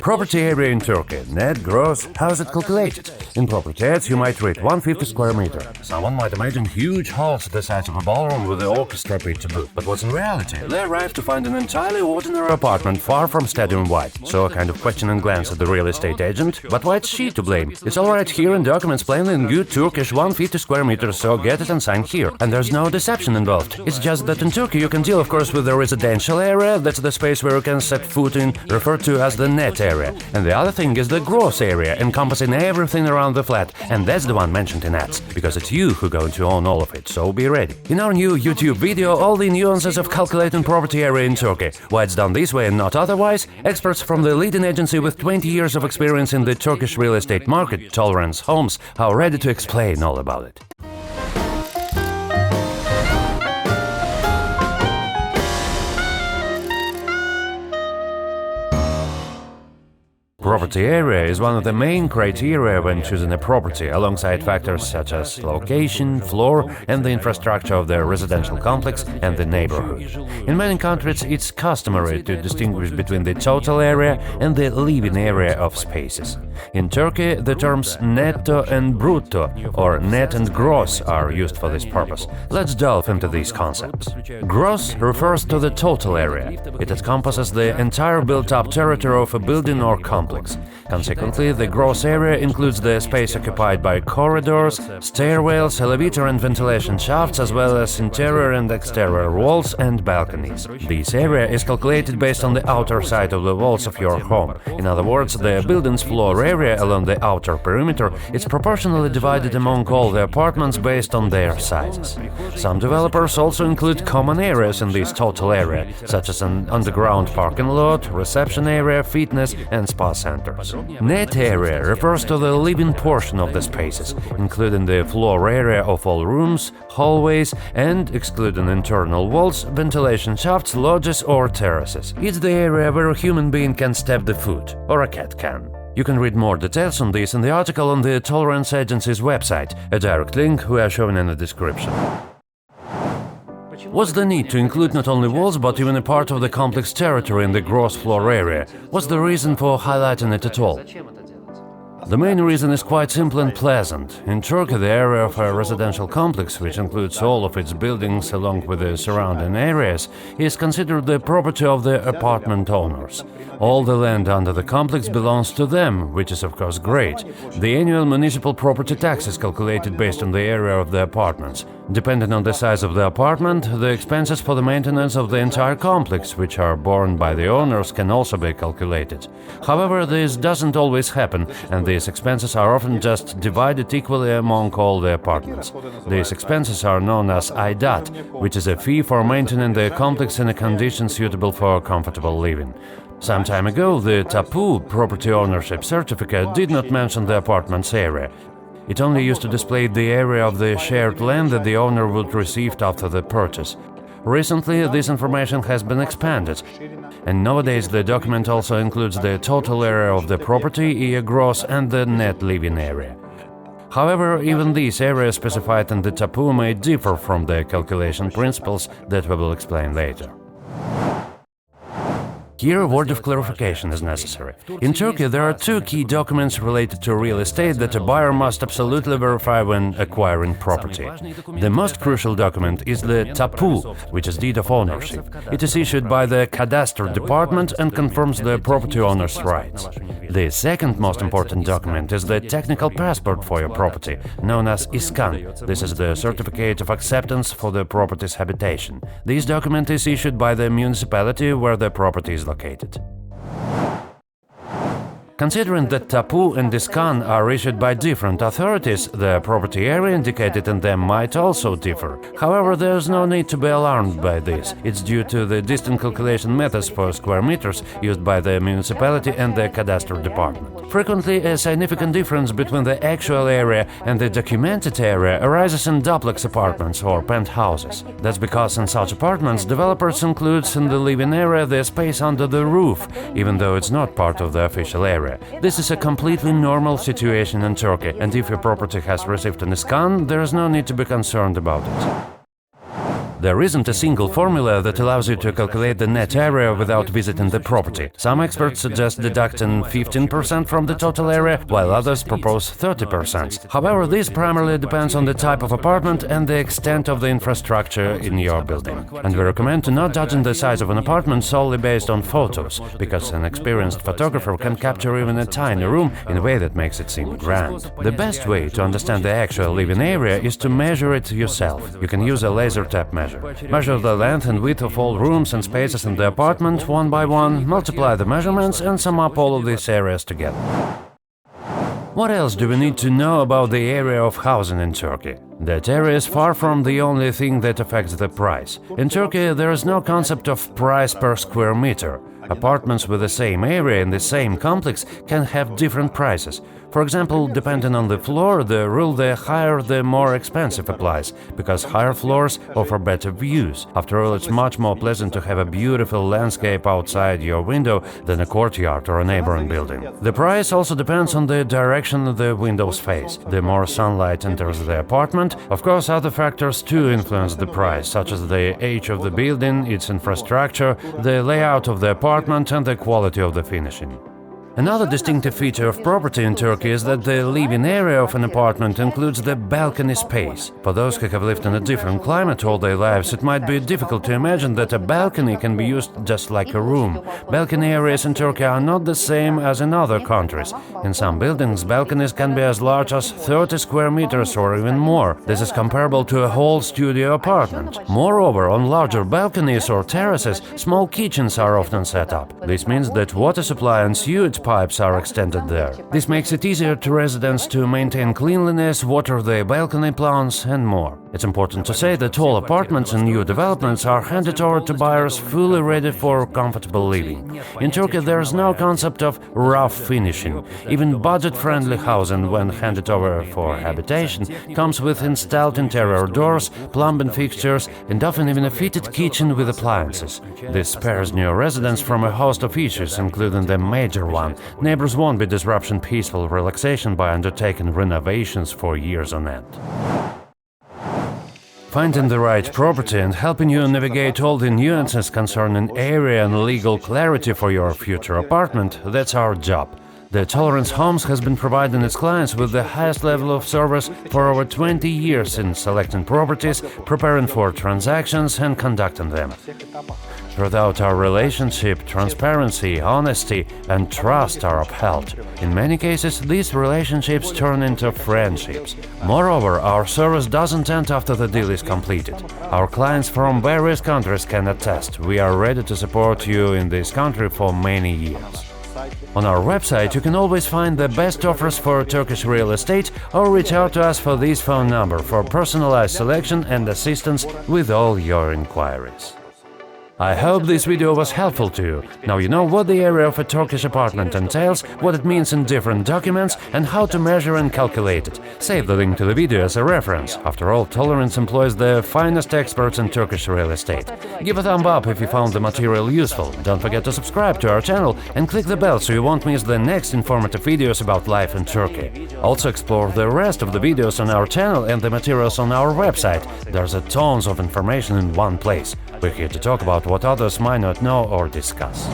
Property area in Turkey, net, gross, how is it calculated? In property ads, you might read 150 square meter. Someone might imagine huge halls the size of a ballroom with the orchestra pit to boot. But what's in reality? They arrive to find an entirely ordinary apartment far from stadium-wide. So a kind of questioning glance at the real estate agent. But why is she to blame? It's alright here in documents plainly in good Turkish 150 square meters, so get it and sign here. And there's no deception involved. It's just that in Turkey you can deal, of course, with the residential area, that's the space where you can set foot in, referred to as the net area. And the other thing is the gross area, encompassing everything around the flat, and that's the one mentioned in ads, because it's you who are going to own all of it, so be ready. In our new YouTube video, all the nuances of calculating property area in Turkey, why it's done this way and not otherwise, experts from the leading agency with 20 years of experience in the Turkish real estate market, Tolerance Homes, are ready to explain all about it. Property area is one of the main criteria when choosing a property, alongside factors such as location, floor, and the infrastructure of the residential complex and the neighborhood. In many countries, it's customary to distinguish between the total area and the living area of spaces. In Turkey, the terms netto and brutto, or net and gross, are used for this purpose. Let's delve into these concepts. Gross refers to the total area. It encompasses the entire built-up territory of a building or complex. Consequently, the gross area includes the space occupied by corridors, stairwells, elevator and ventilation shafts, as well as interior and exterior walls and balconies. This area is calculated based on the outer side of the walls of your home. In other words, the building's floor area along the outer perimeter is proportionally divided among all the apartments based on their sizes. Some developers also include common areas in this total area, such as an underground parking lot, reception area, fitness and spa centers. Net area refers to the living portion of the spaces, including the floor area of all rooms, hallways, and, excluding internal walls, ventilation shafts, lodges or terraces. It's the area where a human being can step the foot, or a cat can. You can read more details on this in the article on the Tolerance Agency's website, a direct link we are showing in the description. What's the need to include not only walls but even a part of the complex territory in the gross floor area? What's the reason for highlighting it at all? The main reason is quite simple and pleasant. In Turkey, the area of a residential complex, which includes all of its buildings along with the surrounding areas, is considered the property of the apartment owners. All the land under the complex belongs to them, which is of course great. The annual municipal property tax is calculated based on the area of the apartments. Depending on the size of the apartment, the expenses for the maintenance of the entire complex, which are borne by the owners, can also be calculated. However, this doesn't always happen, and these expenses are often just divided equally among all the apartments. These expenses are known as aidat, which is a fee for maintaining the complex in a condition suitable for comfortable living. Some time ago, the tapu property ownership certificate did not mention the apartment's area. It only used to display the area of the shared land that the owner would receive after the purchase. Recently, this information has been expanded, and nowadays the document also includes the total area of the property, i.e. gross, and the net living area. However, even these areas specified in the tapu may differ from the calculation principles that we will explain later. Here, a word of clarification is necessary. In Turkey, there are two key documents related to real estate that a buyer must absolutely verify when acquiring property. The most crucial document is the tapu, which is deed of ownership. It is issued by the cadastre department and confirms the property owner's rights. The second most important document is the technical passport for your property, known as iskan. This is the certificate of acceptance for the property's habitation. This document is issued by the municipality where the property is located. Considering that tapu and iskan are issued by different authorities, the property area indicated in them might also differ. However, there is no need to be alarmed by this. It's due to the distant calculation methods for square meters used by the municipality and the cadastre department. Frequently, a significant difference between the actual area and the documented area arises in duplex apartments or penthouses. That's because in such apartments, developers include in the living area the space under the roof, even though it's not part of the official area. This is a completely normal situation in Turkey, and if your property has received an iskan, there is no need to be concerned about it. There isn't a single formula that allows you to calculate the net area without visiting the property. Some experts suggest deducting 15% from the total area, while others propose 30%. However, this primarily depends on the type of apartment and the extent of the infrastructure in your building. And we recommend to not judging the size of an apartment solely based on photos, because an experienced photographer can capture even a tiny room in a way that makes it seem grand. The best way to understand the actual living area is to measure it yourself. You can use a laser tap measure. Measure the length and width of all rooms and spaces in the apartment one by one, multiply the measurements and sum up all of these areas together. What else do we need to know about the area of housing in Turkey? That area is far from the only thing that affects the price. In Turkey, there is no concept of price per square meter. Apartments with the same area in the same complex can have different prices. For example, depending on the floor, the rule the higher the more expensive applies, because higher floors offer better views. After all, it's much more pleasant to have a beautiful landscape outside your window than a courtyard or a neighboring building. The price also depends on the direction the windows face. The more sunlight enters the apartment, of course, other factors too influence the price, such as the age of the building, its infrastructure, the layout of the apartment and the quality of the finishing. Another distinctive feature of property in Turkey is that the living area of an apartment includes the balcony space. For those who have lived in a different climate all their lives, it might be difficult to imagine that a balcony can be used just like a room. Balcony areas in Turkey are not the same as in other countries. In some buildings, balconies can be as large as 30 square meters or even more. This is comparable to a whole studio apartment. Moreover, on larger balconies or terraces, small kitchens are often set up. This means that water supply and sewage pipes are extended there. This makes it easier to residents to maintain cleanliness, water their balcony plants, and more. It's important to say that all apartments in new developments are handed over to buyers fully ready for comfortable living. In Turkey, there is no concept of rough finishing. Even budget-friendly housing, when handed over for habitation, comes with installed interior doors, plumbing fixtures, and often even a fitted kitchen with appliances. This spares new residents from a host of issues, including the major one. Neighbors won't be disrupting peaceful relaxation by undertaking renovations for years on end. Finding the right property and helping you navigate all the nuances concerning area and legal clarity for your future apartment, that's our job. The Tolerance Homes has been providing its clients with the highest level of service for over 20 years in selecting properties, preparing for transactions and conducting them. Throughout our relationship, transparency, honesty and trust are upheld. In many cases, these relationships turn into friendships. Moreover, our service doesn't end after the deal is completed. Our clients from various countries can attest. We are ready to support you in this country for many years. On our website, you can always find the best offers for Turkish real estate or reach out to us for this phone number for personalized selection and assistance with all your inquiries. I hope this video was helpful to you. Now you know what the area of a Turkish apartment entails, what it means in different documents, and how to measure and calculate it. Save the link to the video as a reference. After all, Tolerance employs the finest experts in Turkish real estate. Give a thumb up if you found the material useful. Don't forget to subscribe to our channel and click the bell so you won't miss the next informative videos about life in Turkey. Also explore the rest of the videos on our channel and the materials on our website. There's a tons of information in one place. We're here to talk about what others might not know or discuss.